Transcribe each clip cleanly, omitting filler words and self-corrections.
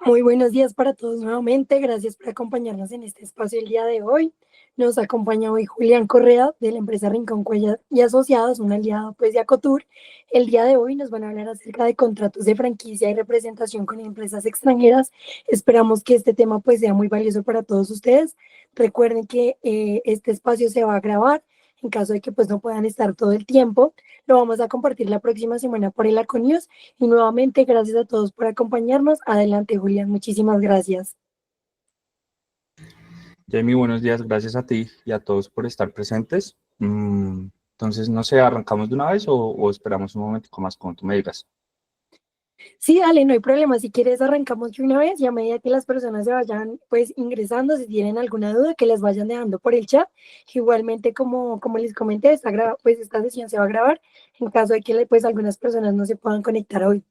Muy buenos días para todos nuevamente. Gracias por acompañarnos en este espacio el día de hoy. Nos acompaña hoy Julián Correa de la empresa Rincón Cuellar y Asociados, un aliado pues de Acotur. El día de hoy nos van a hablar acerca de contratos de franquicia y representación con empresas extranjeras. Esperamos que este tema pues sea muy valioso para todos ustedes. Recuerden que este espacio se va a grabar en caso de que pues no puedan estar todo el tiempo. Lo vamos a compartir la próxima semana por el Aconius. Y nuevamente, gracias a todos por acompañarnos. Adelante, Julián. Muchísimas gracias. Jamie, buenos días, gracias a ti y a todos por estar presentes. Entonces, no sé, ¿arrancamos de una vez o esperamos un momentico más como tú me digas? Sí, dale, no hay problema. Si quieres, arrancamos de una vez y a medida que las personas se vayan pues ingresando, si tienen alguna duda, que les vayan dejando por el chat. Igualmente, como les comenté, pues esta sesión se va a grabar en caso de que pues algunas personas no se puedan conectar hoy.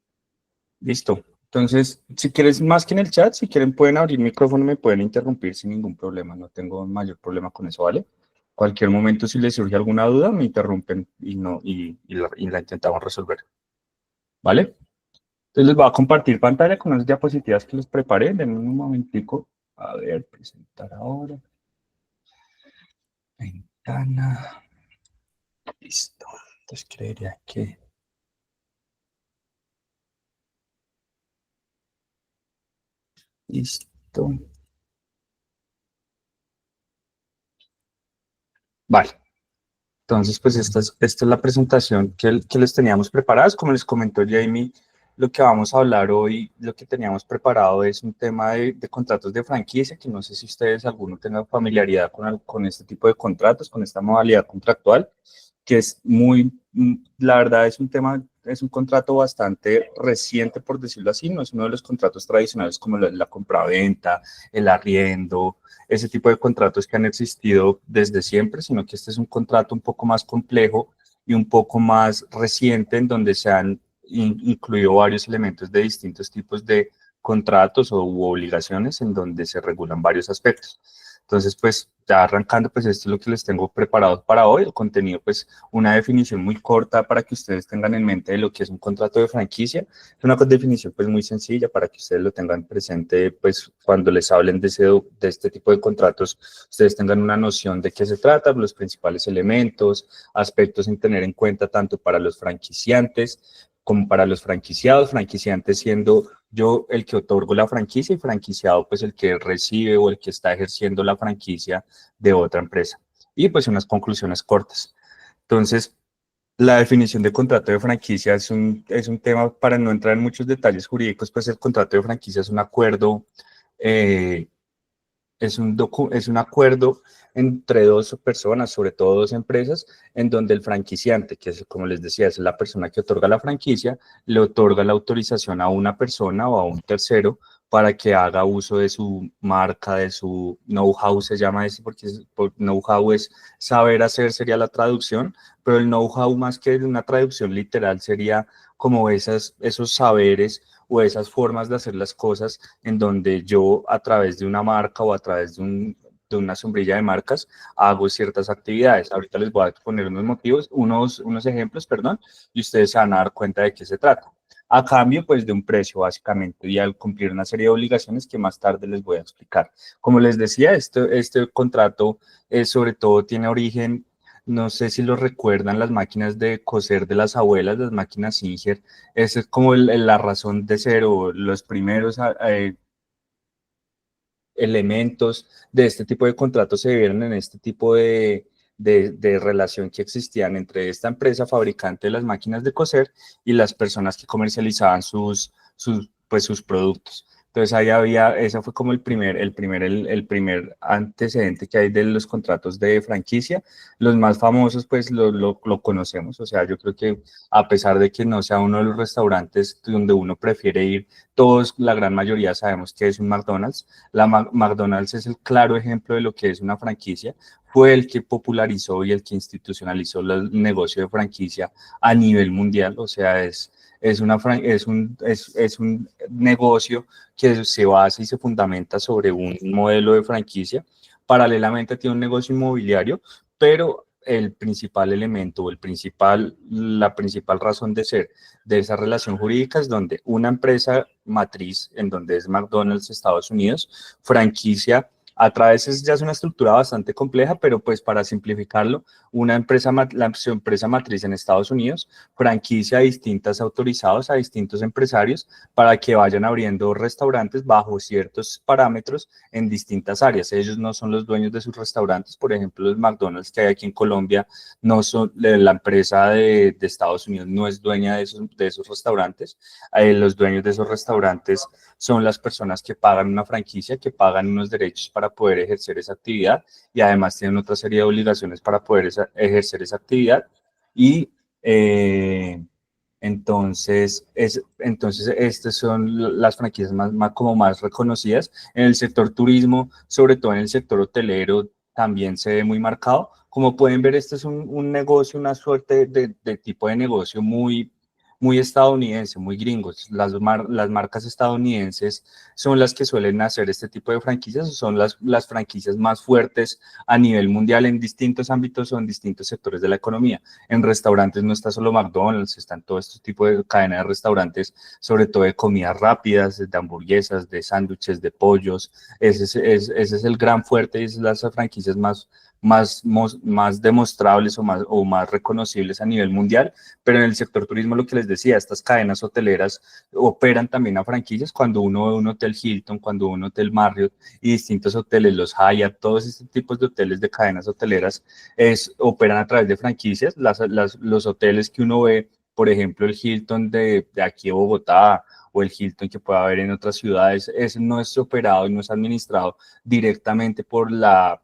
Listo. Entonces, si quieres más que en el chat, si quieren pueden abrir micrófono y me pueden interrumpir sin ningún problema. No tengo mayor problema con eso, ¿vale? Cualquier momento, si les surge alguna duda, me interrumpen y, no, y la intentamos resolver, ¿vale? Entonces les voy a compartir pantalla con unas diapositivas que les preparé. Denme un momentico. A ver, presentar ahora. Ventana. Listo. Entonces creería que... Listo. Vale. Entonces, pues esta es la presentación que les teníamos preparadas. Como les comentó Jamie, lo que vamos a hablar hoy, lo que teníamos preparado es un tema de contratos de franquicia, que no sé si ustedes alguno tengan familiaridad con este tipo de contratos, con esta modalidad contractual, que es la verdad es un tema, es un contrato bastante reciente, por decirlo así, no es uno de los contratos tradicionales como la compraventa, el arriendo, ese tipo de contratos que han existido desde siempre, sino que este es un contrato un poco más complejo y un poco más reciente en donde se han incluido varios elementos de distintos tipos de contratos o u obligaciones en donde se regulan varios aspectos. Entonces, pues ya arrancando, pues esto es lo que les tengo preparado para hoy. El contenido, pues una definición muy corta para que ustedes tengan en mente de lo que es un contrato de franquicia. Es una definición pues muy sencilla para que ustedes lo tengan presente, pues cuando les hablen de este tipo de contratos, ustedes tengan una noción de qué se trata, los principales elementos, aspectos en tener en cuenta tanto para los franquiciantes como para los franquiciados, franquiciantes siendo yo el que otorgo la franquicia y franquiciado pues el que recibe o el que está ejerciendo la franquicia de otra empresa. Y pues unas conclusiones cortas. Entonces, la definición de contrato de franquicia es un tema, para no entrar en muchos detalles jurídicos, pues el contrato de franquicia es un acuerdo eh, es un acuerdo entre dos personas, sobre todo dos empresas, en donde el franquiciante, que es, como les decía, es la persona que otorga la franquicia, le otorga la autorización a una persona o a un tercero para que haga uso de su marca, de su know-how, se llama ese, porque know-how es saber hacer, sería la traducción, pero el know-how más que una traducción literal sería como esos saberes o esas formas de hacer las cosas en donde yo a través de una marca o a través de una sombrilla de marcas hago ciertas actividades. Ahorita les voy a poner unos ejemplos, perdón, y ustedes se van a dar cuenta de qué se trata. A cambio, pues, de un precio, básicamente, y al cumplir una serie de obligaciones que más tarde les voy a explicar. Como les decía, este contrato, sobre todo, tiene origen, no sé si lo recuerdan, las máquinas de coser de las abuelas, las máquinas Singer. Esa es como la razón de ser o los primeros elementos de este tipo de contratos se vieron en este tipo de relación que existían entre esta empresa fabricante de las máquinas de coser y las personas que comercializaban pues, sus productos. Entonces ahí había, ese fue como el primer antecedente que hay de los contratos de franquicia. Los más famosos pues lo conocemos, o sea, yo creo que a pesar de que no sea uno de los restaurantes donde uno prefiere ir, todos, la gran mayoría sabemos que es un McDonald's. McDonald's es el claro ejemplo de lo que es una franquicia. Fue el que popularizó y el que institucionalizó el negocio de franquicia a nivel mundial. O sea, es un negocio que se basa y se fundamenta sobre un modelo de franquicia. Paralelamente tiene un negocio inmobiliario, pero el principal elemento o la principal razón de ser de esa relación jurídica es donde una empresa matriz, en donde es McDonald's Estados Unidos, franquicia, a través ya es una estructura bastante compleja, pero pues para simplificarlo, su empresa matriz en Estados Unidos franquicia a distintas autorizados, a distintos empresarios para que vayan abriendo restaurantes bajo ciertos parámetros en distintas áreas. Ellos no son los dueños de sus restaurantes, por ejemplo, los McDonald's que hay aquí en Colombia, no son, la empresa de Estados Unidos no es dueña de esos restaurantes. Los dueños de esos restaurantes son las personas que pagan una franquicia, que pagan unos derechos para poder ejercer esa actividad y además tienen otra serie de obligaciones para poder ejercer esa actividad. Y entonces, estas son las franquicias como más reconocidas. En el sector turismo, sobre todo en el sector hotelero, también se ve muy marcado. Como pueden ver, este es un negocio, una suerte de tipo de negocio muy estadounidense, muy gringos. Las marcas estadounidenses son las que suelen hacer este tipo de franquicias, son las franquicias más fuertes a nivel mundial en distintos ámbitos o en distintos sectores de la economía. En restaurantes no está solo McDonald's, están todo este tipo de cadenas de restaurantes, sobre todo de comidas rápidas, de hamburguesas, de sándwiches, de pollos. Ese es el gran fuerte y es las franquicias más demostrables o más reconocibles a nivel mundial, pero en el sector turismo, lo que les decía, estas cadenas hoteleras operan también a franquicias. Cuando uno ve un hotel Hilton, cuando un hotel Marriott y distintos hoteles, los Hyatt, todos estos tipos de hoteles de cadenas hoteleras operan a través de franquicias. Los hoteles que uno ve, por ejemplo, el Hilton de aquí de Bogotá, o el Hilton que pueda haber en otras ciudades, ese no es operado y no es administrado directamente por la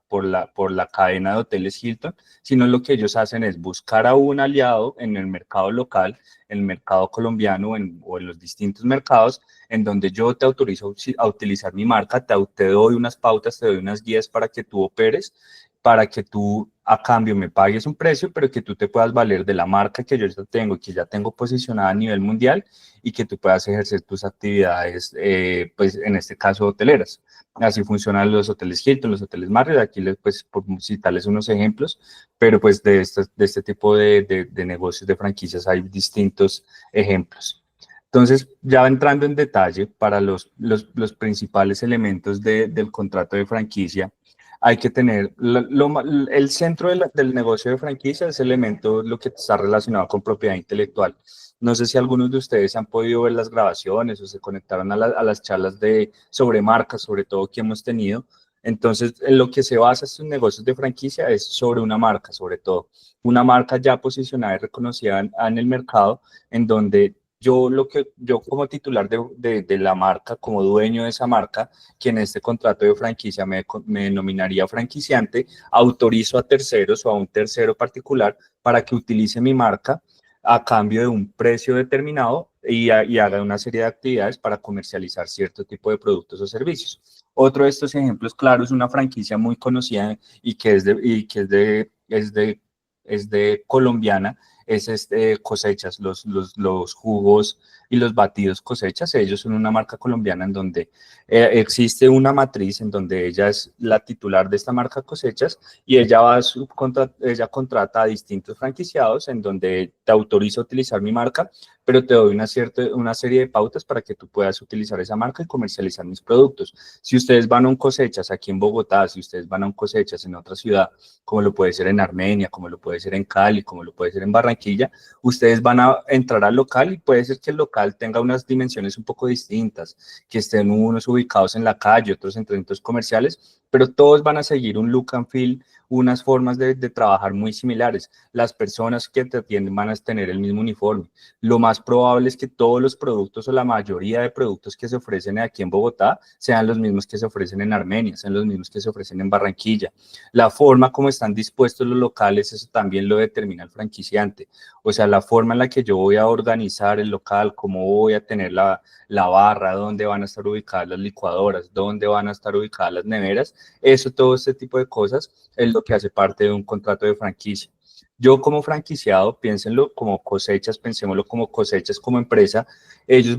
cadena de hoteles Hilton, sino lo que ellos hacen es buscar a un aliado en el mercado local, en el mercado colombiano o en los distintos mercados, en donde yo te autorizo a utilizar mi marca, te doy unas pautas, te doy unas guías para que tú operes, para que tú a cambio me pagues un precio, pero que tú te puedas valer de la marca que yo ya tengo y que ya tengo posicionada a nivel mundial y que tú puedas ejercer tus actividades, pues en este caso hoteleras. Así funcionan los hoteles Hilton, los hoteles Marriott. Aquí pues por citarles unos ejemplos, pero pues de este tipo de negocios de franquicias hay distintos ejemplos. Entonces, ya entrando en detalle para los principales elementos del contrato de franquicia, hay que tener el centro del negocio de franquicia, ese elemento, lo que está relacionado con propiedad intelectual. No sé si algunos de ustedes han podido ver las grabaciones o se conectaron a las charlas sobre marcas, sobre todo que hemos tenido. Entonces, en lo que se basa estos negocios de franquicia es sobre una marca, sobre todo. Una marca ya posicionada y reconocida en el mercado, en donde yo como titular de la marca, como dueño de esa marca, que en este contrato de franquicia me denominaría franquiciante, autorizo a terceros o a un tercero particular para que utilice mi marca a cambio de un precio determinado y haga una serie de actividades para comercializar cierto tipo de productos o servicios. Otro de estos ejemplos claros es una franquicia muy conocida y que es de colombiana, Cosechas, los jugos y los batidos Cosechas. Ellos son una marca colombiana en donde existe una matriz en donde ella es la titular de esta marca Cosechas y ella contrata a distintos franquiciados en donde te autoriza a utilizar mi marca, pero te doy una serie de pautas para que tú puedas utilizar esa marca y comercializar mis productos. Si ustedes van a un Cosechas aquí en Bogotá, si ustedes van a un Cosechas en otra ciudad, como lo puede ser en Armenia, como lo puede ser en Cali, como lo puede ser en Barranquilla, ustedes van a entrar al local y puede ser que el local tenga unas dimensiones un poco distintas, que estén unos ubicados en la calle, otros en centros comerciales, pero todos van a seguir un look and feel, unas formas de trabajar muy similares. Las personas que te atienden van a tener el mismo uniforme. Lo más probable es que todos los productos o la mayoría de productos que se ofrecen aquí en Bogotá sean los mismos que se ofrecen en Armenia, sean los mismos que se ofrecen en Barranquilla. La forma como están dispuestos los locales, eso también lo determina el franquiciante. O sea, la forma en la que yo voy a organizar el local, cómo voy a tener la barra, dónde van a estar ubicadas las licuadoras, dónde van a estar ubicadas las neveras, eso, todo este tipo de cosas es lo que hace parte de un contrato de franquicia. Yo como franquiciado, piénsenlo como Cosechas, pensémoslo como Cosechas como empresa, ellos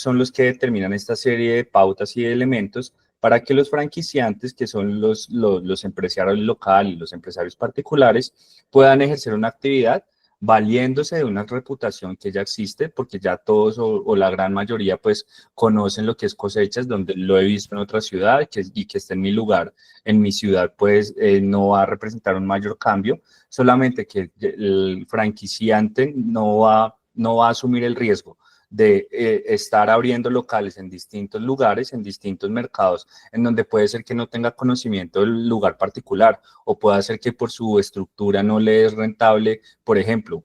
son los que determinan esta serie de pautas y de elementos para que los franquiciantes, que son los empresarios locales y los empresarios particulares, puedan ejercer una actividad valiéndose de una reputación que ya existe, porque ya todos o la gran mayoría pues conocen lo que es Cosechas, donde lo he visto en otra ciudad y que esté en mi lugar, en mi ciudad, pues no va a representar un mayor cambio, solamente que el franquiciante no va a asumir el riesgo de estar abriendo locales en distintos lugares, en distintos mercados, en donde puede ser que no tenga conocimiento del lugar particular o pueda ser que por su estructura no le es rentable, por ejemplo,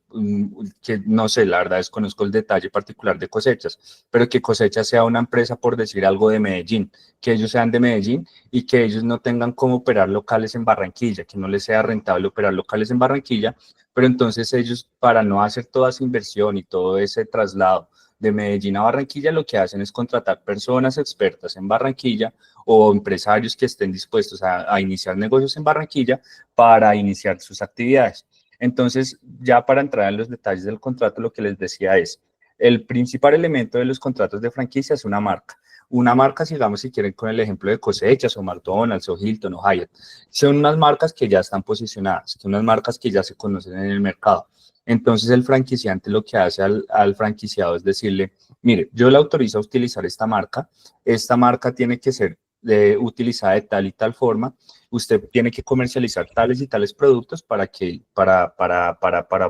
que no sé, la verdad desconozco el detalle particular de Cosechas, pero que Cosechas sea una empresa, por decir algo, de Medellín, que ellos sean de Medellín y que ellos no tengan cómo operar locales en Barranquilla, que no les sea rentable operar locales en Barranquilla, pero entonces ellos, para no hacer toda esa inversión y todo ese traslado de Medellín a Barranquilla, lo que hacen es contratar personas expertas en Barranquilla o empresarios que estén dispuestos a iniciar negocios en Barranquilla para iniciar sus actividades. Entonces, ya para entrar en los detalles del contrato, lo que les decía es, el principal elemento de los contratos de franquicia es una marca. Una marca, sigamos si quieren con el ejemplo de Cosechas o McDonald's o Hilton o Hyatt, son unas marcas que ya están posicionadas, son unas marcas que ya se conocen en el mercado. Entonces el franquiciante lo que hace al franquiciado es decirle, mire, yo le autorizo a utilizar esta marca tiene que ser utilizada de tal y tal forma, usted tiene que comercializar tales y tales productos para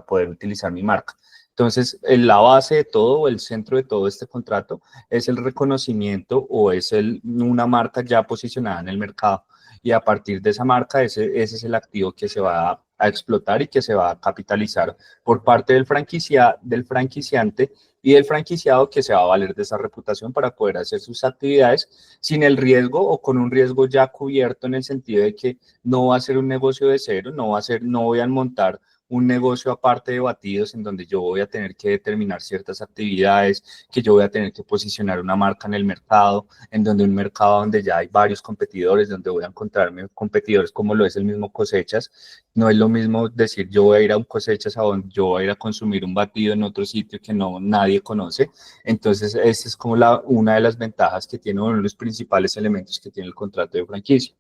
poder utilizar mi marca. Entonces, la base de todo, o el centro de todo este contrato, es el reconocimiento o es una marca ya posicionada en el mercado. Y a partir de esa marca, ese es el activo que se va a explotar y que se va a capitalizar por parte del franquiciante y del franquiciado, que se va a valer de esa reputación para poder hacer sus actividades sin el riesgo o con un riesgo ya cubierto, en el sentido de que no va a ser un negocio de cero, no voy a montar un negocio aparte de batidos en donde yo voy a tener que determinar ciertas actividades, que yo voy a tener que posicionar una marca en el mercado, en donde un mercado donde ya hay varios competidores, donde voy a encontrarme competidores como lo es el mismo Cosechas. No es lo mismo decir yo voy a ir a un Cosechas a donde yo voy a ir a consumir un batido en otro sitio que nadie conoce. Entonces, esa es como una de las ventajas que tiene, uno de los principales elementos que tiene el contrato de franquicia.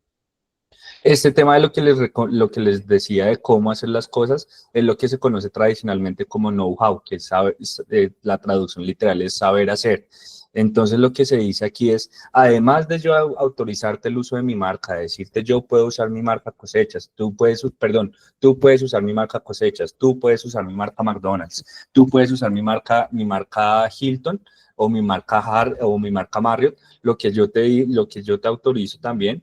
Este tema de lo que les decía de cómo hacer las cosas es lo que se conoce tradicionalmente como know-how, que la traducción literal es saber hacer. Entonces lo que se dice aquí es, además de yo autorizarte el uso de mi marca, decirte yo puedo usar mi marca Cosechas, tú puedes usar mi marca Cosechas, tú puedes usar mi marca McDonald's, tú puedes usar mi marca Hilton o mi marca o mi marca Marriott, lo que yo te autorizo también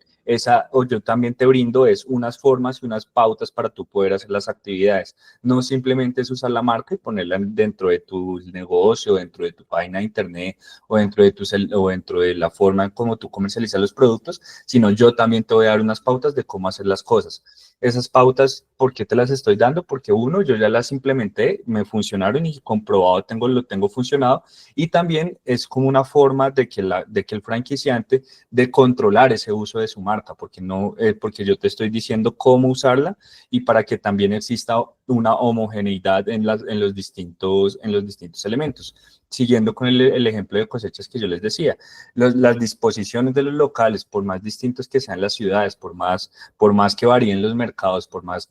o yo también te brindo es unas formas y unas pautas para tú poder hacer las actividades. No simplemente es usar la marca y ponerla dentro de tu negocio, dentro de tu página de internet o dentro de la forma en cómo tú comercializas los productos, sino yo también te voy a dar unas pautas de cómo hacer las cosas. Esas pautas, ¿por qué te las estoy dando? Porque uno, yo ya las implementé, me funcionaron y comprobado lo tengo funcionado, y también es como una forma de que el franquiciante de controlar ese uso de su marca, porque yo te estoy diciendo cómo usarla y para que también exista una homogeneidad en los distintos elementos. Siguiendo con el ejemplo de Cosechas que yo les decía, las disposiciones de los locales, por más distintos que sean las ciudades, por más que varíen los mercados, por más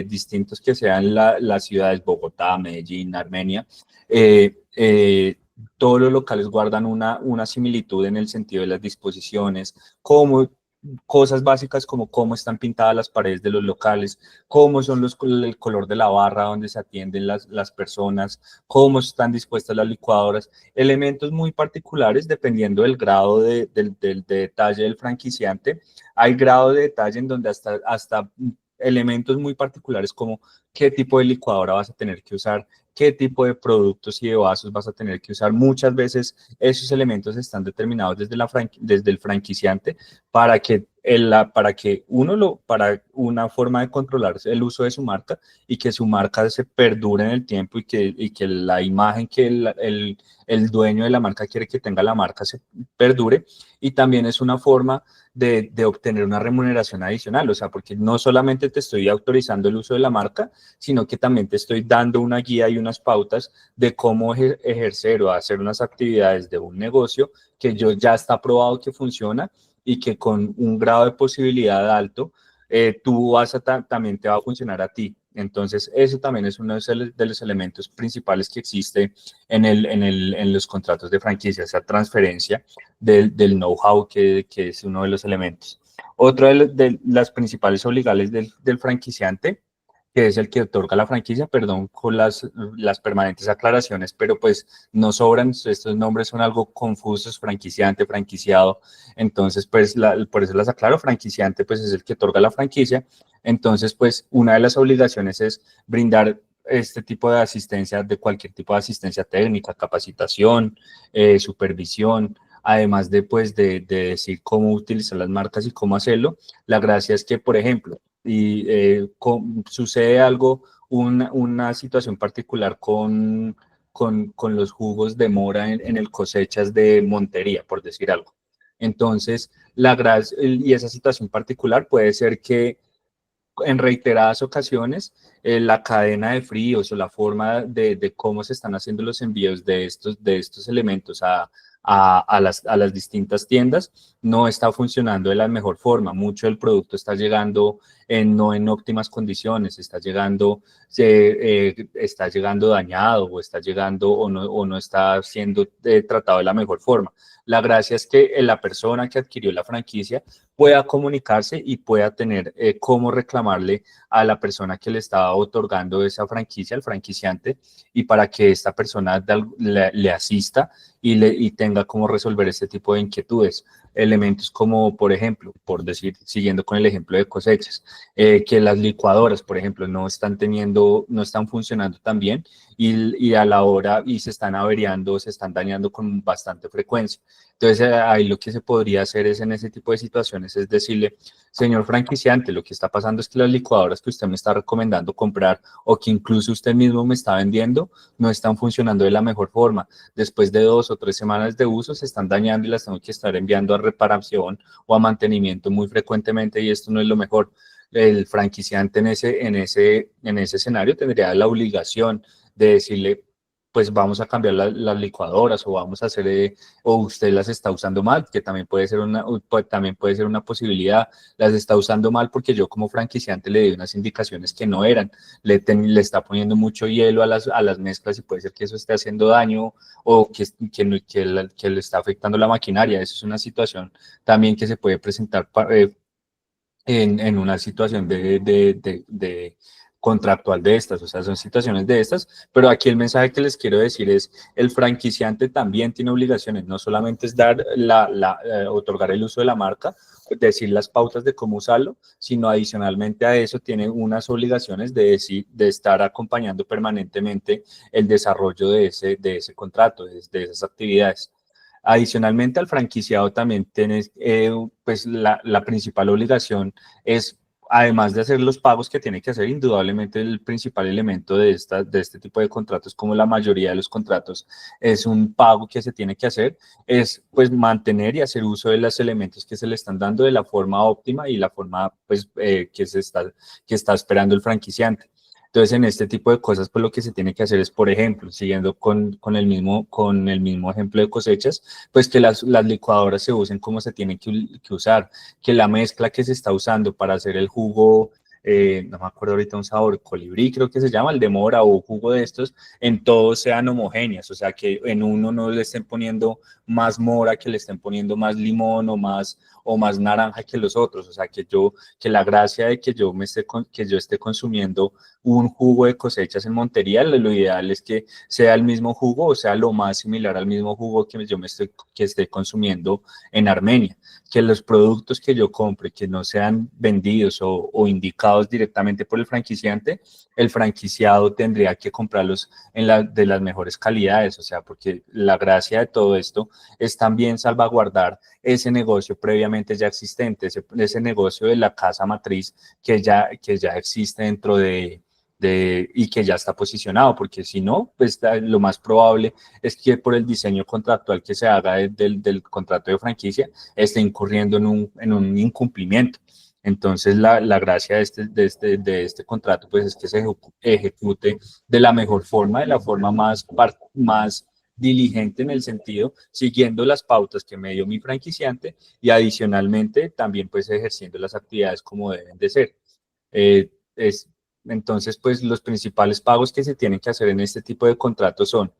distintos que sean las ciudades, Bogotá, Medellín, Armenia, todos los locales guardan una similitud en el sentido de las disposiciones, cosas básicas como cómo están pintadas las paredes de los locales, cómo son el color de la barra donde se atienden las personas, cómo están dispuestas las licuadoras, elementos muy particulares dependiendo del grado de detalle del franquiciante. Hay grado de detalle en donde hasta elementos muy particulares como qué tipo de licuadora vas a tener que usar, qué tipo de productos y de vasos vas a tener que usar. Muchas veces esos elementos están determinados desde el franquiciante para una forma de controlar el uso de su marca y que su marca se perdure en el tiempo y que la imagen que el dueño de la marca quiere que tenga la marca se perdure. Y también es una forma de obtener una remuneración adicional, o sea, porque no solamente te estoy autorizando el uso de la marca, sino que también te estoy dando una guía y unas pautas de cómo ejercer o hacer unas actividades de un negocio que ya está probado que funciona y que con un grado de posibilidad alto, tú vas a también te va a funcionar a ti. Entonces, eso también es uno de los elementos principales que existe en los contratos de franquicia, esa transferencia del know-how que es uno de los elementos. Otro de las principales obligables del franquiciante, que es el que otorga la franquicia, perdón con las permanentes aclaraciones, pero pues no sobran, estos nombres son algo confusos, franquiciante, franquiciado, entonces pues por eso las aclaro, franquiciante pues es el que otorga la franquicia, entonces pues una de las obligaciones es brindar este tipo de asistencia, de cualquier tipo de asistencia técnica, capacitación, supervisión, además de, pues, de decir cómo utilizar las marcas y cómo hacerlo. La gracia es que, por ejemplo, y sucede algo, una situación particular con los jugos de mora en el cosechas de Montería, por decir algo. Entonces, y esa situación particular puede ser que en reiteradas ocasiones la cadena de fríos o la forma de cómo se están haciendo los envíos de estos elementos a las distintas tiendas no está funcionando de la mejor forma. Mucho del producto está llegando no en óptimas condiciones, está llegando dañado o está llegando o no está siendo tratado de la mejor forma. La gracia es que la persona que adquirió la franquicia pueda comunicarse y pueda tener cómo reclamarle a la persona que le estaba otorgando esa franquicia, al franquiciante, y para que esta persona le asista y tenga cómo resolver este tipo de inquietudes. Elementos como, por ejemplo, por decir, siguiendo con el ejemplo de cosechas, que las licuadoras, por ejemplo, no están funcionando tan bien y a la hora y se están averiando, se están dañando con bastante frecuencia. Entonces, ahí lo que se podría hacer es en ese tipo de situaciones es decirle, señor franquiciante, lo que está pasando es que las licuadoras que usted me está recomendando comprar o que incluso usted mismo me está vendiendo no están funcionando de la mejor forma. Después de 2 o 3 semanas de uso se están dañando y las tengo que estar enviando a reparación o a mantenimiento muy frecuentemente y esto no es lo mejor. El franquiciante en ese escenario tendría la obligación de decirle, pues vamos a cambiar las licuadoras o vamos a hacer, o usted las está usando mal, que también también puede ser una posibilidad, las está usando mal porque yo como franquiciante le di unas indicaciones que no eran, le está poniendo mucho hielo a las mezclas y puede ser que eso esté haciendo daño o que le está afectando la maquinaria, eso es una situación también que se puede presentar en una situación de contractual de estas, o sea, son situaciones de estas, pero aquí el mensaje que les quiero decir es, el franquiciante también tiene obligaciones, no solamente es otorgar el uso de la marca, decir las pautas de cómo usarlo, sino adicionalmente a eso tiene unas obligaciones de estar acompañando permanentemente el desarrollo de ese contrato, de esas actividades. Adicionalmente al franquiciado también tienes, pues la principal obligación es, además de hacer los pagos que tiene que hacer, indudablemente el principal elemento de este tipo de contratos, como la mayoría de los contratos, es un pago que se tiene que hacer, es pues mantener y hacer uso de los elementos que se le están dando de la forma óptima y la forma pues que está esperando el franquiciante. Entonces, en este tipo de cosas, pues lo que se tiene que hacer es, por ejemplo, siguiendo con el mismo ejemplo de cosechas, pues que las licuadoras se usen como se tienen que usar, que la mezcla que se está usando para hacer el jugo, no me acuerdo ahorita un sabor, colibrí creo que se llama, el de mora o jugo de estos, en todos sean homogéneas, o sea, que en uno no le estén poniendo más mora, que le estén poniendo más limón o más naranja que los otros, o sea, que la gracia de que yo esté consumiendo un jugo de cosechas en Montería, lo ideal es que sea el mismo jugo o sea lo más similar al mismo jugo que esté consumiendo en Armenia. Que los productos que yo compre, que no sean vendidos o indicados directamente por el franquiciante, el franquiciado tendría que comprarlos de las mejores calidades, o sea, porque la gracia de todo esto es también salvaguardar ese negocio previamente ya existente, ese negocio de la casa matriz que ya existe dentro y que ya está posicionado, porque si no, pues lo más probable es que por el diseño contractual que se haga del contrato de franquicia esté incurriendo en un incumplimiento. Entonces, la gracia de este contrato pues es que se ejecute de la mejor forma, de la forma más diligente en el sentido, siguiendo las pautas que me dio mi franquiciante y adicionalmente también pues ejerciendo las actividades como deben de ser. Eh, es, entonces, pues los principales pagos que se tienen que hacer en este tipo de contratos son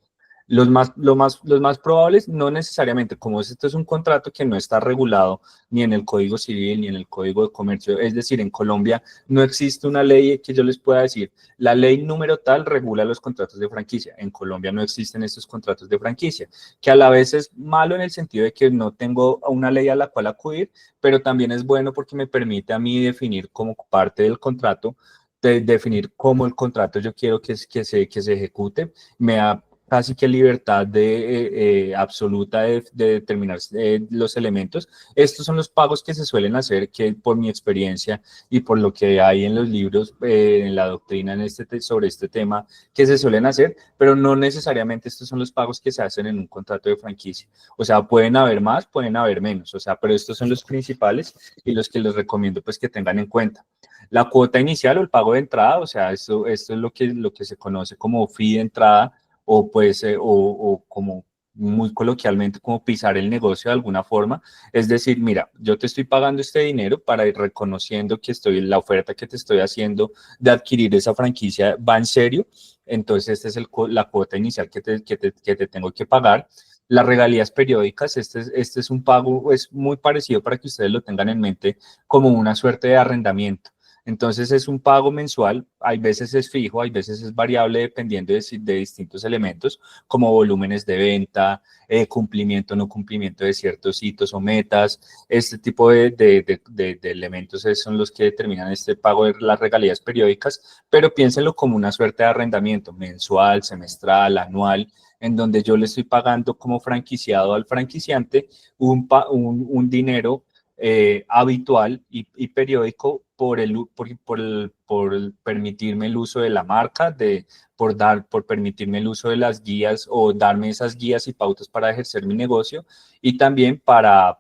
los más probables, no necesariamente, como esto es un contrato que no está regulado ni en el Código Civil ni en el Código de Comercio, es decir, en Colombia no existe una ley que yo les pueda decir, la ley número tal regula los contratos de franquicia. En Colombia no existen estos contratos de franquicia, que a la vez es malo en el sentido de que no tengo una ley a la cual acudir, pero también es bueno porque me permite a mí definir como parte del contrato, de definir cómo el contrato yo quiero que se ejecute, me da casi que libertad absoluta de determinar los elementos. Estos son los pagos que se suelen hacer, que por mi experiencia y por lo que hay en los libros, en la doctrina sobre este tema, que se suelen hacer, pero no necesariamente estos son los pagos que se hacen en un contrato de franquicia. O sea, pueden haber más, pueden haber menos, o sea, pero estos son los principales y los que les recomiendo pues que tengan en cuenta. La cuota inicial o el pago de entrada, o sea, esto es lo que se conoce como fee de entrada, o pues, o como muy coloquialmente, como pisar el negocio de alguna forma. Es decir, mira, yo te estoy pagando este dinero para ir reconociendo que la oferta que te estoy haciendo de adquirir esa franquicia va en serio. Entonces, esta es la cuota inicial que te tengo que pagar. Las regalías periódicas, este es un pago, es muy parecido para que ustedes lo tengan en mente como una suerte de arrendamiento. Entonces es un pago mensual, hay veces es fijo, hay veces es variable dependiendo de distintos elementos como volúmenes de venta, cumplimiento o no cumplimiento de ciertos hitos o metas. Este tipo de elementos son los que determinan este pago de las regalías periódicas, pero piénsenlo como una suerte de arrendamiento mensual, semestral, anual, en donde yo le estoy pagando como franquiciado al franquiciante un dinero habitual y periódico por permitirme el uso de la marca, por permitirme el uso de las guías o darme esas guías y pautas para ejercer mi negocio y también para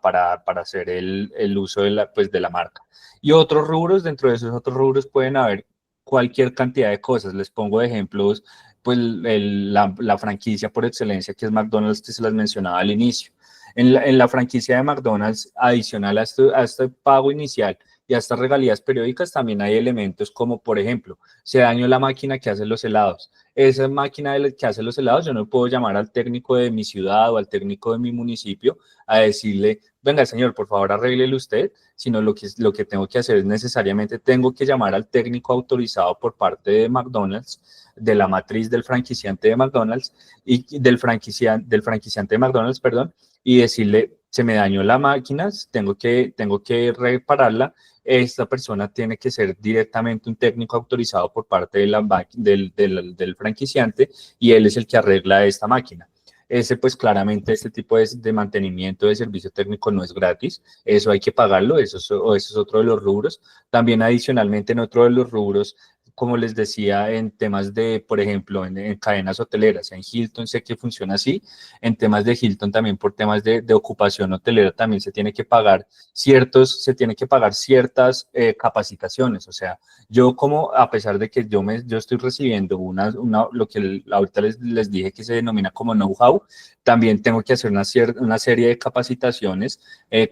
hacer el uso pues, de la marca. Y otros rubros, dentro de esos otros rubros pueden haber cualquier cantidad de cosas. Les pongo de ejemplos, pues la franquicia por excelencia que es McDonald's, que se las mencionaba al inicio. En la franquicia de McDonald's, adicional a este pago inicial y a estas regalías periódicas, también hay elementos como, por ejemplo, se dañó la máquina que hace los helados. Esa máquina que hace los helados, yo no puedo llamar al técnico de mi ciudad o al técnico de mi municipio a decirle, venga, señor, por favor, arréglele usted, sino lo que tengo que hacer es necesariamente tengo que llamar al técnico autorizado por parte de McDonald's, de la matriz del franquiciante de McDonald's y del franquiciante de McDonald's, perdón, y decirle, se me dañó la máquina, tengo que repararla. Esta persona tiene que ser directamente un técnico autorizado por parte del franquiciante y él es el que arregla esta máquina. Pues claramente este tipo de mantenimiento de servicio técnico no es gratis, eso hay que pagarlo, eso es otro de los rubros. También adicionalmente en otro de los rubros, como les decía, en temas de, por ejemplo, en cadenas hoteleras, en Hilton sé que funciona así, en temas de Hilton también por temas de ocupación hotelera también se tiene que pagar ciertas capacitaciones, o sea, yo como, a pesar de que yo estoy recibiendo lo que ahorita les dije que se denomina como know-how, también tengo que hacer una serie de capacitaciones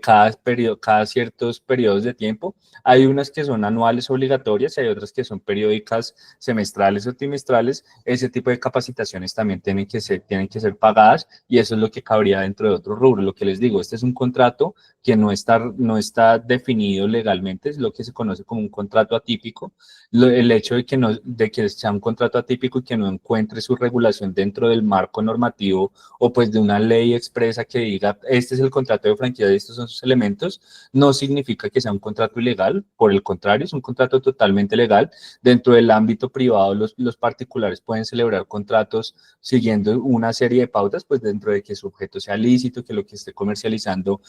cada ciertos periodos de tiempo. Hay unas que son anuales obligatorias y hay otras que son periódicas, semestrales o trimestrales. Ese tipo de capacitaciones también tienen que ser pagadas y eso es lo que cabría dentro de otro rubro. Lo que les digo, este es un contrato que no está definido legalmente, es lo que se conoce como un contrato atípico. El hecho de que sea un contrato atípico y que no encuentre su regulación dentro del marco normativo o pues de una ley expresa que diga, este es el contrato de franquicia y estos son sus elementos, no significa que sea un contrato ilegal, por el contrario, es un contrato totalmente legal. Dentro del ámbito privado, los particulares pueden celebrar contratos siguiendo una serie de pautas, pues dentro de que su objeto sea lícito, que lo que esté comercializando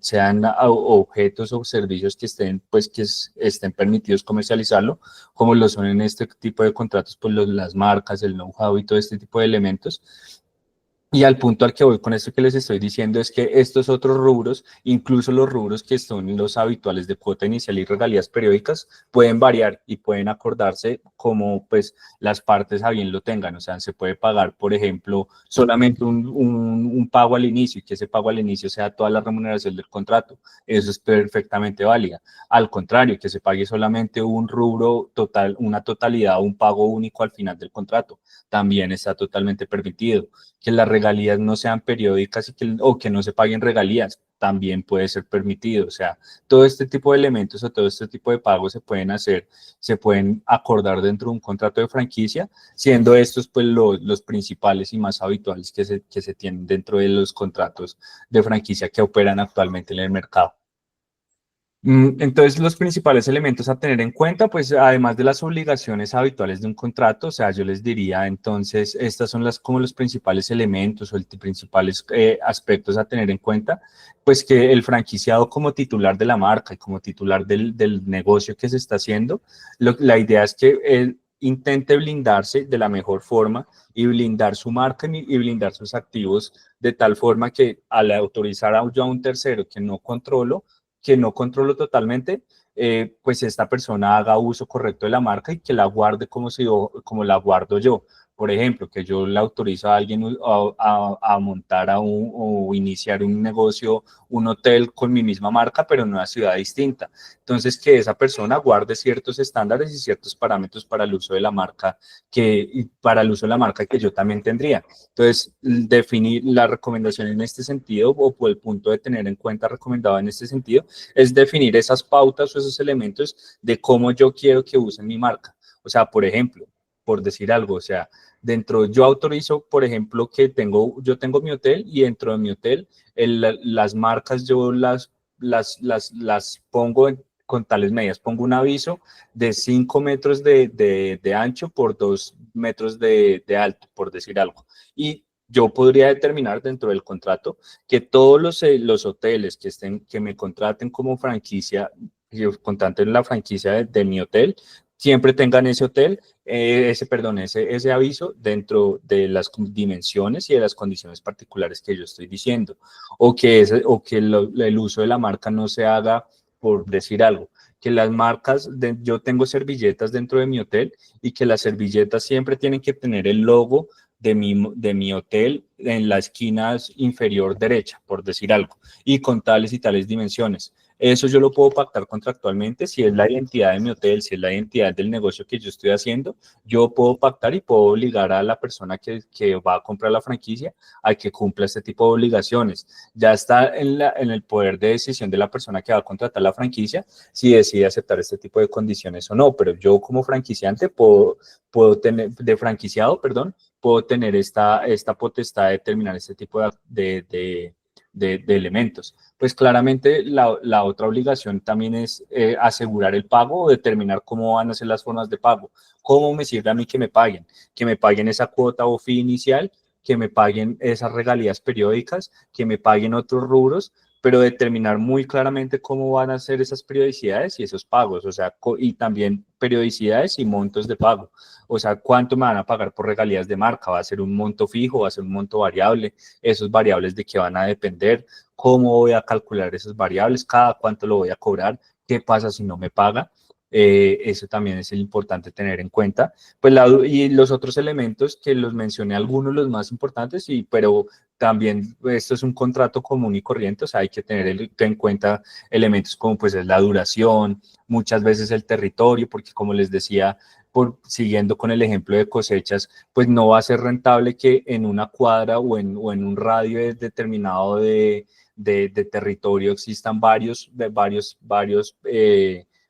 sean objetos o servicios que estén permitidos comercializarlo, como lo son en este tipo de contratos, pues las marcas, el know-how y todo este tipo de elementos. Y al punto al que voy con esto que les estoy diciendo es que estos otros rubros, incluso los rubros que son los habituales de cuota inicial y regalías periódicas, pueden variar y pueden acordarse como pues las partes a bien lo tengan. O sea, se puede pagar, por ejemplo, solamente un pago al inicio y que ese pago al inicio sea toda la remuneración del contrato. Eso es perfectamente válida. Al contrario, que se pague solamente un rubro total, una totalidad, un pago único al final del contrato, también está totalmente permitido. Que las regalías no sean periódicas o que no se paguen regalías, también puede ser permitido. O sea, todo este tipo de elementos o todo este tipo de pagos se pueden hacer, se pueden acordar dentro de un contrato de franquicia, siendo estos pues los principales y más habituales que se tienen dentro de los contratos de franquicia que operan actualmente en el mercado. Entonces, los principales elementos a tener en cuenta, pues además de las obligaciones habituales de un contrato, o sea, yo les diría, entonces, estas son como los principales elementos o los principales aspectos a tener en cuenta, pues que el franquiciado como titular de la marca y como titular del negocio que se está haciendo, la idea es que él intente blindarse de la mejor forma y blindar su marca y blindar sus activos de tal forma que al autorizar yo a un tercero que no controlo totalmente, pues esta persona haga uso correcto de la marca y que la guarde como la guardo yo. Por ejemplo, que yo le autorizo a alguien a montar o iniciar un negocio, un hotel con mi misma marca, pero en una ciudad distinta. Entonces, que esa persona guarde ciertos estándares y ciertos parámetros para el uso de la marca para el uso de la marca que yo también tendría. Entonces, definir la recomendación en este sentido o el punto de tener en cuenta recomendado en este sentido es definir esas pautas o esos elementos de cómo yo quiero que usen mi marca. O sea, por ejemplo, por decir algo, o sea, yo autorizo, por ejemplo, que yo tengo mi hotel y dentro de mi hotel las marcas yo las pongo con tales medidas. Pongo un aviso de 5 metros de ancho por 2 metros de alto, por decir algo. Y yo podría determinar dentro del contrato que todos los hoteles que me contraten como franquicia, que contraten la franquicia de mi hotel, siempre tengan ese hotel, ese aviso dentro de las dimensiones y de las condiciones particulares que yo estoy diciendo, o que el uso de la marca no se haga por decir algo, que las marcas, yo tengo servilletas dentro de mi hotel y que las servilletas siempre tienen que tener el logo de mi hotel en la esquina inferior derecha, por decir algo, y con tales y tales dimensiones. Eso yo lo puedo pactar contractualmente si es la identidad de mi hotel, si es la identidad del negocio que yo estoy haciendo, yo puedo pactar y puedo obligar a la persona que va a comprar la franquicia a que cumpla este tipo de obligaciones. Ya está en el poder de decisión de la persona que va a contratar la franquicia si decide aceptar este tipo de condiciones o no, pero yo como franquiciante puedo tener, de franquiciado, perdón, puedo tener esta potestad de determinar este tipo de elementos. Pues claramente la otra obligación también es asegurar el pago o determinar cómo van a ser las formas de pago. ¿Cómo me sirve a mí que me paguen? Que me paguen esa cuota o fee inicial, que me paguen esas regalías periódicas, que me paguen otros rubros, pero determinar muy claramente cómo van a ser esas periodicidades y esos pagos, o sea, y también periodicidades y montos de pago. O sea, ¿cuánto me van a pagar por regalías de marca? ¿Va a ser un monto fijo? ¿Va a ser un monto variable? ¿Esos variables de qué van a depender? ¿Cómo voy a calcular esos variables? ¿Cada cuánto lo voy a cobrar? ¿Qué pasa si no me paga? Eso también es importante tener en cuenta. Pues y los otros elementos que los mencioné, algunos los más importantes, pero también esto es un contrato común y corriente, o sea, hay que tener en cuenta elementos como pues es la duración, muchas veces el territorio, porque como les decía, siguiendo con el ejemplo de cosechas, pues no va a ser rentable que en una cuadra o en un radio determinado de territorio existan varios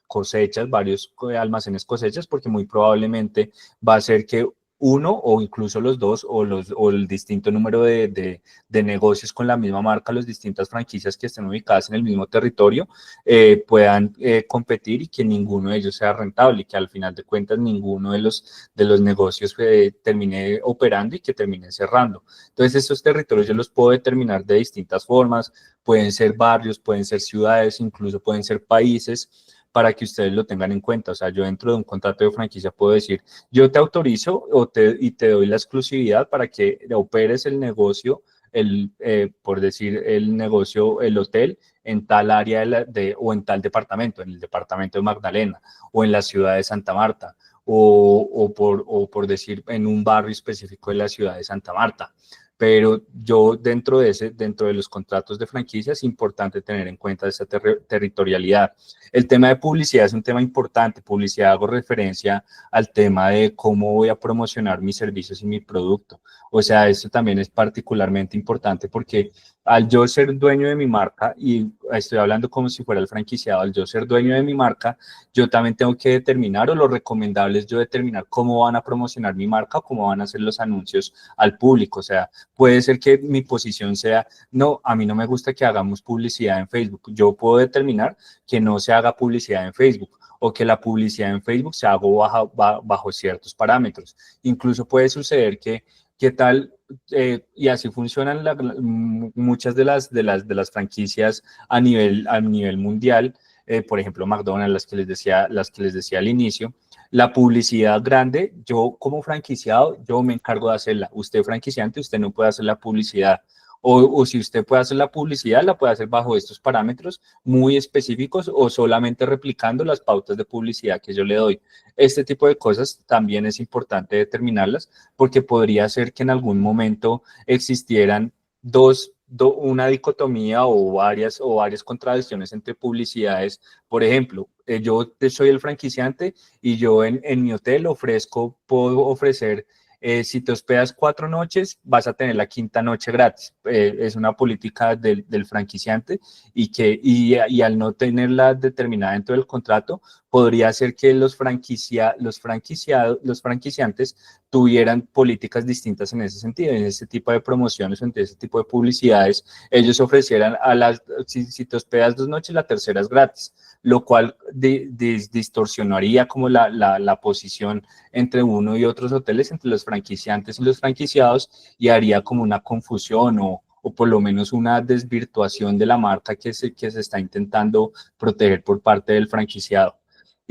cosechas, varios almacenes cosechas, porque muy probablemente va a ser que uno o incluso los dos o el distinto número de negocios con la misma marca, las distintas franquicias que estén ubicadas en el mismo territorio, puedan competir y que ninguno de ellos sea rentable y que al final de cuentas ninguno de los negocios termine operando y que termine cerrando. Entonces, estos territorios yo los puedo determinar de distintas formas, pueden ser barrios, pueden ser ciudades, incluso pueden ser países, para que ustedes lo tengan en cuenta. O sea, yo dentro de un contrato de franquicia puedo decir, yo te autorizo y te doy la exclusividad para que operes el negocio, por decir el negocio, el hotel, en tal área o en tal departamento, en el departamento de Magdalena o en la ciudad de Santa Marta o por decir en un barrio específico de la ciudad de Santa Marta. Pero yo dentro de los contratos de franquicia es importante tener en cuenta esa territorialidad. El tema de publicidad es un tema importante. Publicidad, hago referencia al tema de cómo voy a promocionar mis servicios y mi producto. O sea, esto también es particularmente importante porque al yo ser dueño de mi marca, y estoy hablando como si fuera el franquiciado, al yo ser dueño de mi marca, yo también tengo que determinar, o lo recomendable es yo determinar cómo van a promocionar mi marca o cómo van a hacer los anuncios al público. O sea, puede ser que mi posición sea, no, a mí no me gusta que hagamos publicidad en Facebook. Yo puedo determinar que no se haga publicidad en Facebook o que la publicidad en Facebook se haga bajo ciertos parámetros. Incluso puede suceder que, ¿qué tal? Y así funcionan muchas de las franquicias a nivel mundial. Por ejemplo, McDonald's, las que les decía al inicio. La publicidad grande, yo como franquiciado, yo me encargo de hacerla. Usted franquiciante, usted no puede hacer la publicidad. O si usted puede hacer la publicidad, la puede hacer bajo estos parámetros muy específicos o solamente replicando las pautas de publicidad que yo le doy. Este tipo de cosas también es importante determinarlas porque podría ser que en algún momento existieran una dicotomía o varias contradicciones entre publicidades. Por ejemplo, yo soy el franquiciante y yo en mi hotel puedo ofrecer, si te hospedas 4 noches, vas a tener la quinta noche gratis. Es una política del franquiciante y al no tenerla determinada dentro del contrato, podría ser que los franquiciantes tuvieran políticas distintas en ese sentido, en ese tipo de promociones, en ese tipo de publicidades. Ellos ofrecieran si te hospedas 2 noches, la tercera es gratis, lo cual distorsionaría como la posición entre uno y otros hoteles, entre los franquiciantes y los franquiciados, y haría como una confusión o por lo menos una desvirtuación de la marca que se está intentando proteger por parte del franquiciado.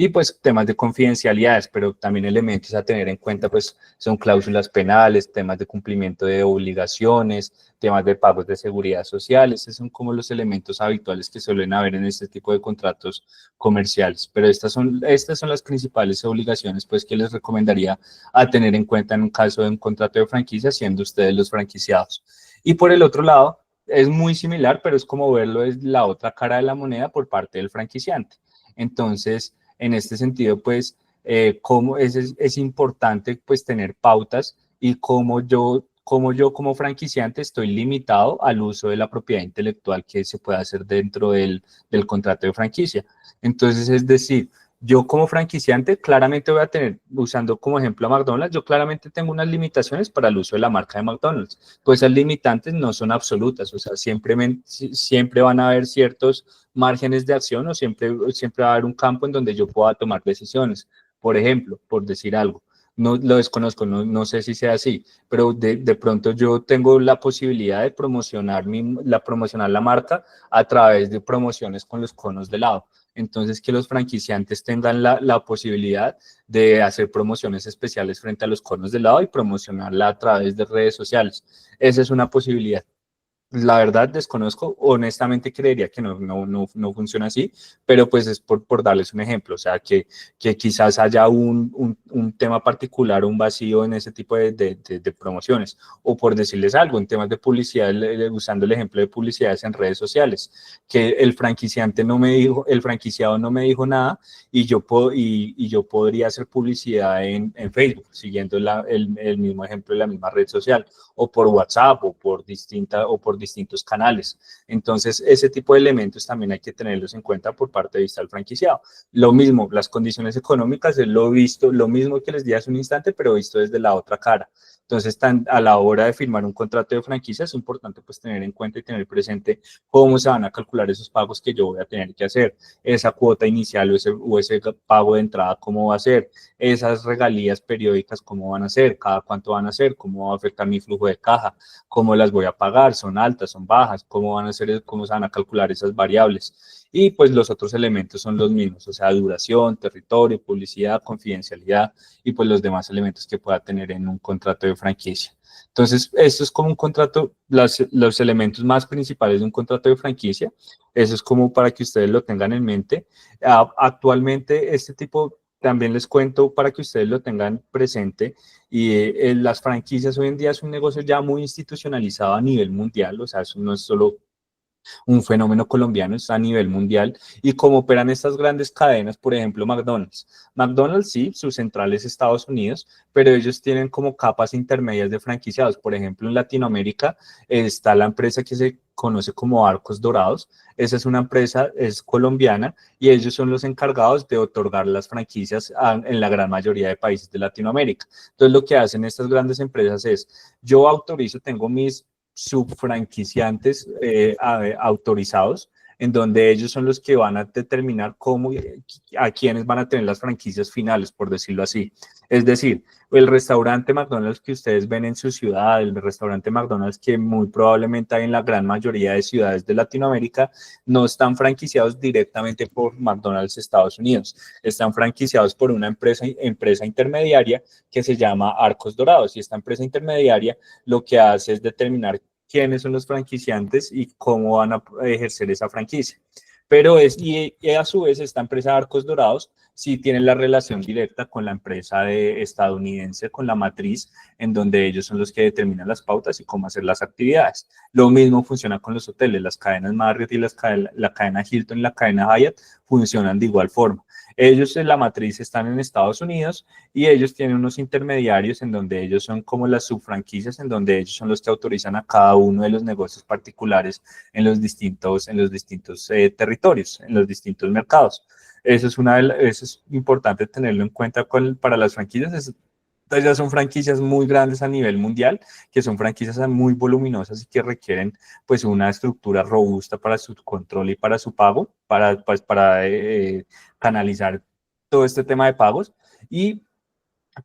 Y pues temas de confidencialidades, pero también elementos a tener en cuenta, pues son cláusulas penales, temas de cumplimiento de obligaciones, temas de pagos de seguridad social. Esos son como los elementos habituales que suelen haber en este tipo de contratos comerciales. Pero estas son las principales obligaciones, pues, que les recomendaría a tener en cuenta en un caso de un contrato de franquicia, siendo ustedes los franquiciados. Y por el otro lado, es muy similar, pero es como verlo desde la otra cara de la moneda por parte del franquiciante. Entonces, en este sentido, pues, cómo es importante, pues, tener pautas y cómo yo como franquiciante estoy limitado al uso de la propiedad intelectual que se puede hacer dentro del contrato de franquicia. Entonces, es decir, yo como franquiciante claramente voy a tener, usando como ejemplo a McDonald's, yo claramente tengo unas limitaciones para el uso de la marca de McDonald's. Pues esas limitantes no son absolutas, o sea, siempre van a haber ciertos márgenes de acción o siempre va a haber un campo en donde yo pueda tomar decisiones. Por ejemplo, por decir algo, no lo desconozco, no sé si sea así, pero de pronto yo tengo la posibilidad de promocionar la marca a través de promociones con los conos de helado. Entonces, que los franquiciantes tengan la posibilidad de hacer promociones especiales frente a los conos de helado y promocionarla a través de redes sociales. Esa es una posibilidad. La verdad desconozco, honestamente creería que no funciona así, pero pues es por darles un ejemplo, o sea, que quizás haya un tema particular, un vacío en ese tipo de promociones, o por decirles algo, en temas de publicidad, usando el ejemplo de publicidades en redes sociales, que el franquiciado no me dijo nada y yo podría hacer publicidad en Facebook, siguiendo el mismo ejemplo de la misma red social, o por WhatsApp o por distintos canales. Entonces, ese tipo de elementos también hay que tenerlos en cuenta por parte de vista del franquiciado. Lo mismo, las condiciones económicas, es lo mismo que les di hace un instante, pero visto desde la otra cara. Entonces, a la hora de firmar un contrato de franquicia, es importante pues tener en cuenta y tener presente cómo se van a calcular esos pagos que yo voy a tener que hacer, esa cuota inicial o ese pago de entrada, cómo va a ser, esas regalías periódicas, cómo van a ser, cada cuánto van a ser, cómo va a afectar mi flujo de caja, cómo las voy a pagar, son altas, son bajas, cómo se van a calcular esas variables. Y pues los otros elementos son los mismos, o sea, duración, territorio, publicidad, confidencialidad y pues los demás elementos que pueda tener en un contrato de franquicia. Entonces, esto es como un contrato, los elementos más principales de un contrato de franquicia. Eso es como para que ustedes lo tengan en mente. Actualmente, este tipo, también les cuento para que ustedes lo tengan presente, y las franquicias hoy en día es un negocio ya muy institucionalizado a nivel mundial, o sea, eso no es solo un fenómeno colombiano, está a nivel mundial. Y cómo operan estas grandes cadenas, por ejemplo, McDonald's. McDonald's, sí, su central es Estados Unidos, pero ellos tienen como capas intermedias de franquiciados. Por ejemplo, en Latinoamérica está la empresa que se conoce como Arcos Dorados. Esa es una empresa, es colombiana, y ellos son los encargados de otorgar las franquicias en la gran mayoría de países de Latinoamérica. Entonces, lo que hacen estas grandes empresas es, yo autorizo, tengo mis subfranquiciantes autorizados, en donde ellos son los que van a determinar cómo, a quiénes van a tener las franquicias finales, por decirlo así. Es decir, el restaurante McDonald's que ustedes ven en su ciudad, el restaurante McDonald's que muy probablemente hay en la gran mayoría de ciudades de Latinoamérica, no están franquiciados directamente por McDonald's Estados Unidos, están franquiciados por una empresa intermediaria que se llama Arcos Dorados, y esta empresa intermediaria lo que hace es determinar quiénes son los franquiciantes y cómo van a ejercer esa franquicia. Pero y a su vez esta empresa de Arcos Dorados sí tiene la relación directa con la empresa estadounidense, con la matriz, en donde ellos son los que determinan las pautas y cómo hacer las actividades. Lo mismo funciona con los hoteles, las cadenas Marriott y la cadena Hilton y la cadena Hyatt funcionan de igual forma. Ellos en la matriz están en Estados Unidos y ellos tienen unos intermediarios en donde ellos son como las subfranquicias, en donde ellos son los que autorizan a cada uno de los negocios particulares en los distintos territorios, en los distintos mercados. Eso es importante tenerlo en cuenta para las franquicias. Entonces ya son franquicias muy grandes a nivel mundial, que son franquicias muy voluminosas y que requieren pues una estructura robusta para su control y para su pago, para canalizar todo este tema de pagos.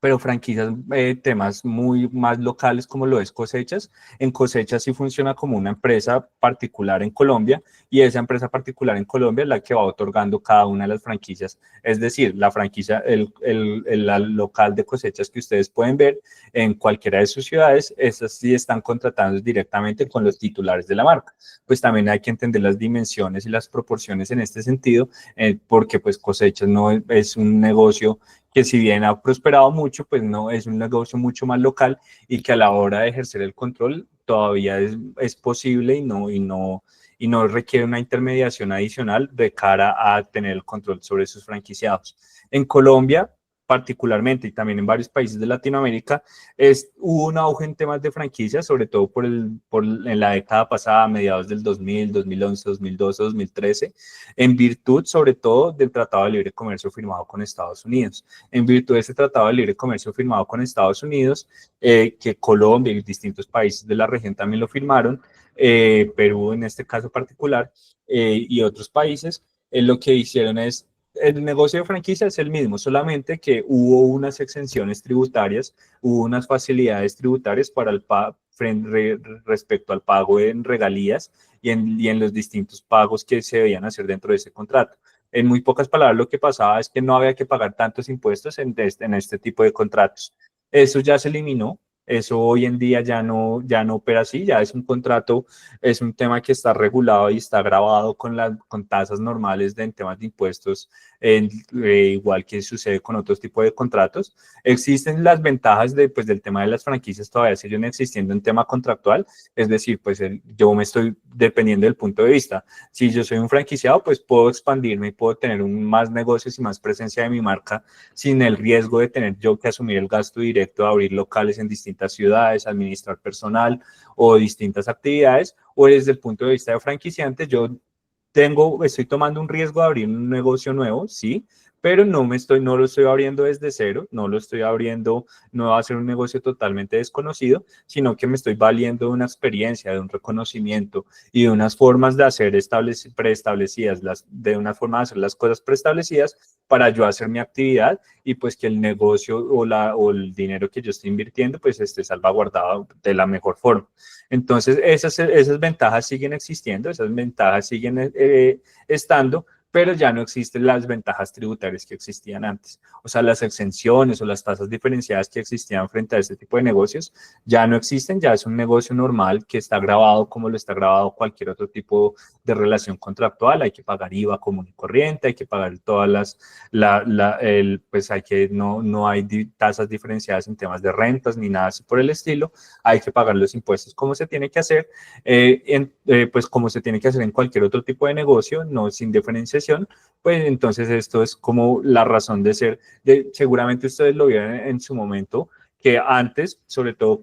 Pero franquicias, temas muy más locales como lo es Cosechas. En Cosechas sí funciona como una empresa particular en Colombia, y esa empresa particular en Colombia es la que va otorgando cada una de las franquicias. Es decir, la franquicia, la local de Cosechas que ustedes pueden ver en cualquiera de sus ciudades, esas sí están contratando directamente con los titulares de la marca. Pues también hay que entender las dimensiones y las proporciones en este sentido, porque pues Cosechas no es un negocio que si bien ha prosperado mucho, pues no es un negocio mucho más local, y que a la hora de ejercer el control todavía es posible y no requiere una intermediación adicional de cara a tener el control sobre sus franquiciados. En Colombia, particularmente, y también en varios países de Latinoamérica, hubo un auge en temas de franquicias, sobre todo en la década pasada, a mediados del 2000, 2011, 2012, 2013, en virtud sobre todo del Tratado de Libre Comercio firmado con Estados Unidos. En virtud de ese Tratado de Libre Comercio firmado con Estados Unidos, que Colombia y distintos países de la región también lo firmaron, Perú en este caso particular, y otros países, lo que hicieron es, el negocio de franquicia es el mismo, solamente que hubo unas exenciones tributarias, hubo unas facilidades tributarias para respecto al pago en regalías y en los distintos pagos que se debían hacer dentro de ese contrato. En muy pocas palabras, lo que pasaba es que no había que pagar tantos impuestos en este tipo de contratos. Eso ya se eliminó. Eso hoy en día ya no opera así, ya es un contrato, es un tema que está regulado y está grabado con tasas normales en temas de impuestos, igual que sucede con otros tipos de contratos. Existen las ventajas pues, del tema de las franquicias, todavía siguen existiendo en tema contractual, es decir, pues yo me estoy dependiendo del punto de vista. Si yo soy un franquiciado, pues puedo expandirme y puedo tener más negocios y más presencia de mi marca sin el riesgo de tener yo que asumir el gasto directo de abrir locales en distintas ciudades, administrar personal o distintas actividades. O desde el punto de vista de franquiciante, estoy tomando un riesgo de abrir un negocio nuevo, sí, pero no lo estoy abriendo desde cero, no lo estoy abriendo, no va a ser un negocio totalmente desconocido, sino que me estoy valiendo de una experiencia, de un reconocimiento y de unas formas de hacer preestablecidas, de una forma de hacer las cosas preestablecidas, para yo hacer mi actividad y pues que el negocio o el dinero que yo estoy invirtiendo pues esté salvaguardado de la mejor forma. Entonces, esas ventajas siguen existiendo, esas ventajas siguen estando, pero ya no existen las ventajas tributarias que existían antes. O sea, las exenciones o las tasas diferenciadas que existían frente a este tipo de negocios ya no existen, ya es un negocio normal que está grabado como lo está grabado cualquier otro tipo de relación contractual. Hay que pagar IVA común y corriente, hay que pagar todas pues hay que, no hay tasas diferenciadas en temas de rentas ni nada así por el estilo. Hay que pagar los impuestos como se tiene que hacer, pues como se tiene que hacer en cualquier otro tipo de negocio, no sin diferenciación. Pues entonces esto es como la razón de ser, seguramente ustedes lo vieron en su momento, que antes, sobre todo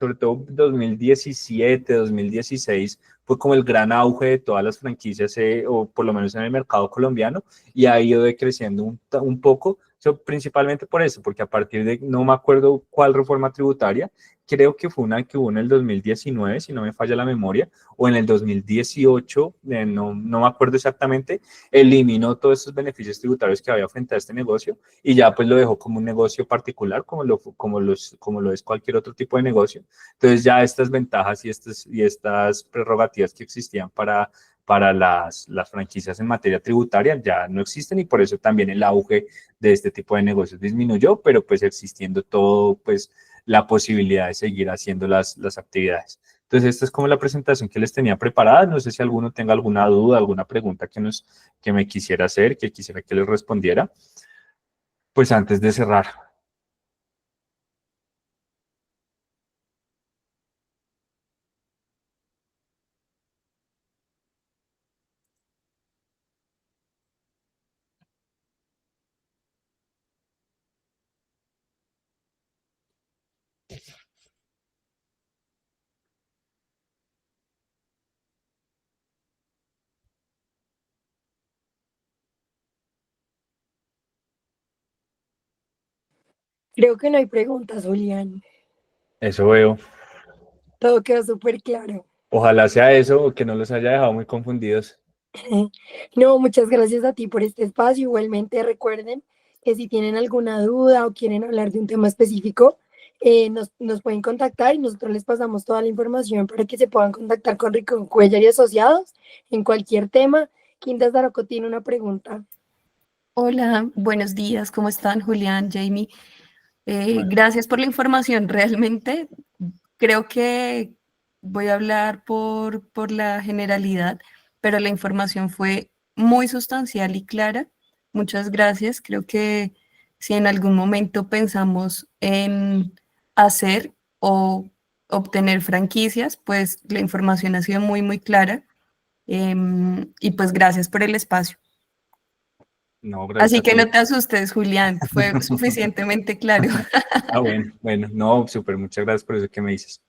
2017, 2016, fue como el gran auge de todas las franquicias, o por lo menos en el mercado colombiano, y ha ido decreciendo un poco, principalmente por eso, porque a partir de, no me acuerdo cuál reforma tributaria, creo que fue una que hubo en el 2019, si no me falla la memoria, o en el 2018, no me acuerdo exactamente, eliminó todos esos beneficios tributarios que había frente a este negocio y ya pues lo dejó como un negocio particular, como lo es cualquier otro tipo de negocio. Entonces ya estas ventajas y estas prerrogativas que existían para las franquicias en materia tributaria ya no existen y por eso también el auge de este tipo de negocios disminuyó, pero pues existiendo todo, pues la posibilidad de seguir haciendo las actividades. Entonces, esta es como la presentación que les tenía preparada. No sé si alguno tenga alguna duda, alguna pregunta que me quisiera hacer, que quisiera que les respondiera, pues antes de cerrar. Creo que no hay preguntas, Julián. Eso veo. Todo quedó súper claro. Ojalá sea eso o que no los haya dejado muy confundidos. No, muchas gracias a ti por este espacio. Igualmente recuerden que si tienen alguna duda o quieren hablar de un tema específico, nos pueden contactar y nosotros les pasamos toda la información para que se puedan contactar con Rico Cuellar y Asociados en cualquier tema. Quintas Daroco tiene una pregunta. Hola, buenos días, ¿cómo están, Julián, Jamie? Bueno, Gracias por la información. Realmente creo que voy a hablar por la generalidad, pero la información fue muy sustancial y clara. Muchas gracias. Creo que si en algún momento pensamos en hacer o obtener franquicias, pues la información ha sido muy, muy clara. Y pues gracias por el espacio. no, gracias Así a que ti. no te asustes, Julián, fue suficientemente claro. Ah, bueno, no, súper, muchas gracias por eso que me dices.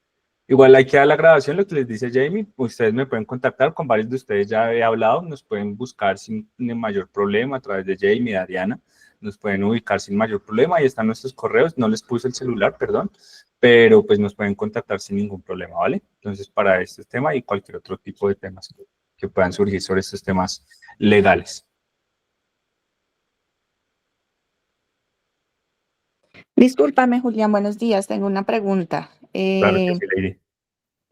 Igual hay que dar la grabación, lo que les dice Jamie, ustedes me pueden contactar, con varios de ustedes ya he hablado, nos pueden buscar sin mayor problema a través de Jamie, de Ariana, nos pueden ubicar sin mayor problema, ahí están nuestros correos, no les puse el celular, perdón, pero pues nos pueden contactar sin ningún problema, ¿vale? Entonces, para este tema y cualquier otro tipo de temas que puedan surgir sobre estos temas legales. Discúlpame, Julián, buenos días. Tengo una pregunta. Claro que sí, Lady.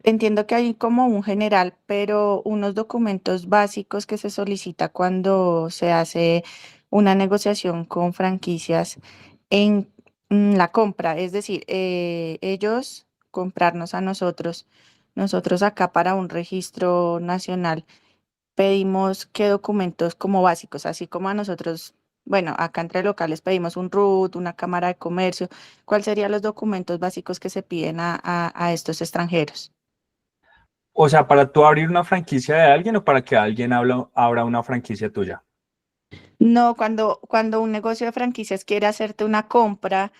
Entiendo que hay como un general, pero unos documentos básicos que se solicita cuando se hace una negociación con franquicias en la compra, es decir, ellos comprarnos a nosotros, nosotros acá para un registro nacional pedimos qué documentos como básicos, así como a nosotros, bueno, acá entre locales pedimos un RUT, una cámara de comercio. ¿Cuáles serían los documentos básicos que se piden a estos extranjeros? O sea, ¿para tú abrir una franquicia de alguien o para que alguien abra una franquicia tuya? No, cuando un negocio de franquicias quiere hacerte una compra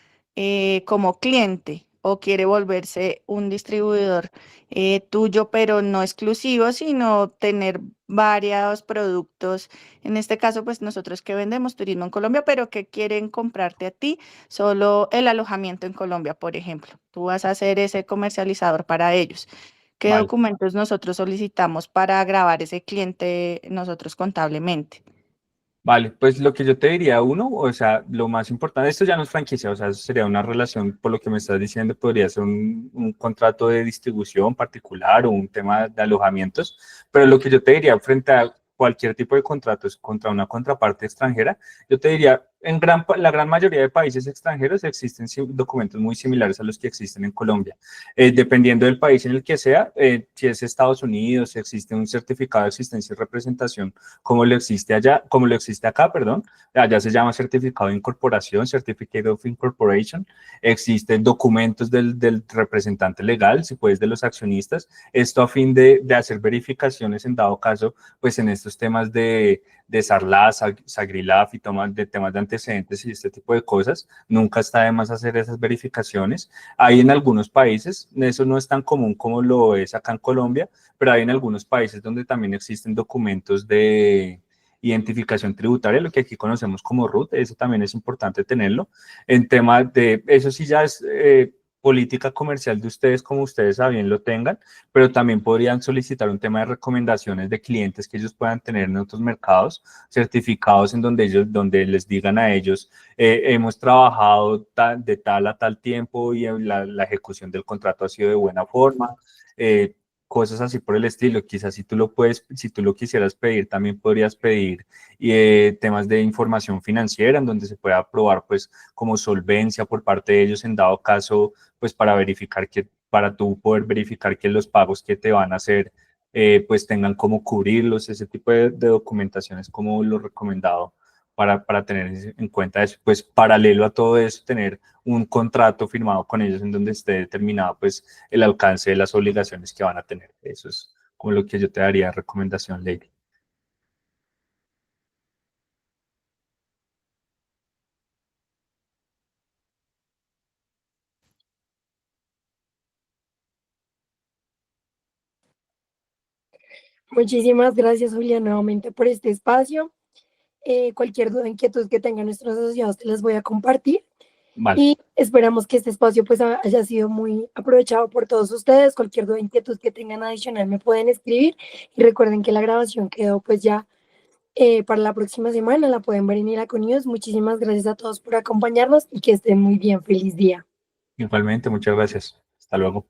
como cliente o quiere volverse un distribuidor tuyo, pero no exclusivo, sino tener varios productos. En este caso, pues nosotros que vendemos turismo en Colombia, pero que quieren comprarte a ti solo el alojamiento en Colombia, por ejemplo. Tú vas a ser ese comercializador para ellos. ¿Qué Vale. documentos nosotros solicitamos para grabar ese cliente nosotros contablemente? Vale, pues lo que yo te diría, uno, o sea, lo más importante, esto ya no es franquicia, o sea, eso sería una relación, por lo que me estás diciendo, podría ser un contrato de distribución particular o un tema de alojamientos, pero lo que yo te diría frente a cualquier tipo de contratos contra una contraparte extranjera, yo te diría, la gran mayoría de países extranjeros existen documentos muy similares a los que existen en Colombia. Dependiendo del país en el que sea, si es Estados Unidos, existe un certificado de existencia y representación como lo existe allá, como lo existe acá, perdón. Allá se llama certificado de incorporación, Certificate of Incorporation. Existen documentos del representante legal, si puedes, de los accionistas. Esto a fin de hacer verificaciones en dado caso, pues en estos temas de Sarlá, Sagrilaf y temas de antecedentes y este tipo de cosas. Nunca está de más hacer esas verificaciones. Hay en algunos países, eso no es tan común como lo es acá en Colombia, pero hay en algunos países donde también existen documentos de identificación tributaria, lo que aquí conocemos como RUT, eso también es importante tenerlo. En tema de, eso sí ya es política comercial de ustedes, como ustedes a bien lo tengan, pero también podrían solicitar un tema de recomendaciones de clientes que ellos puedan tener en otros mercados, certificados en donde les digan a ellos, hemos trabajado de tal a tal tiempo y la ejecución del contrato ha sido de buena forma, cosas así por el estilo. Quizás si tú lo puedes, si tú lo quisieras pedir, también podrías pedir temas de información financiera en donde se pueda probar pues como solvencia por parte de ellos en dado caso, pues para tú poder verificar que los pagos que te van a hacer pues tengan como cubrirlos, ese tipo de documentación es como lo recomendado para tener en cuenta eso. Pues paralelo a todo eso, tener un contrato firmado con ellos en donde esté determinado pues el alcance de las obligaciones que van a tener. Eso es como lo que yo te daría de recomendación, Lady. Muchísimas gracias, Julián, nuevamente por este espacio. Cualquier duda, inquietud que tengan nuestros asociados, te las voy a compartir. Vale, Y esperamos que este espacio pues haya sido muy aprovechado por todos ustedes. Cualquier duda, inquietud que tengan adicional me pueden escribir. Y recuerden que la grabación quedó pues ya para la próxima semana. La pueden ver en Iraconidos. Muchísimas gracias a todos por acompañarnos y que estén muy bien. Feliz día. igualmente, muchas gracias. Hasta luego.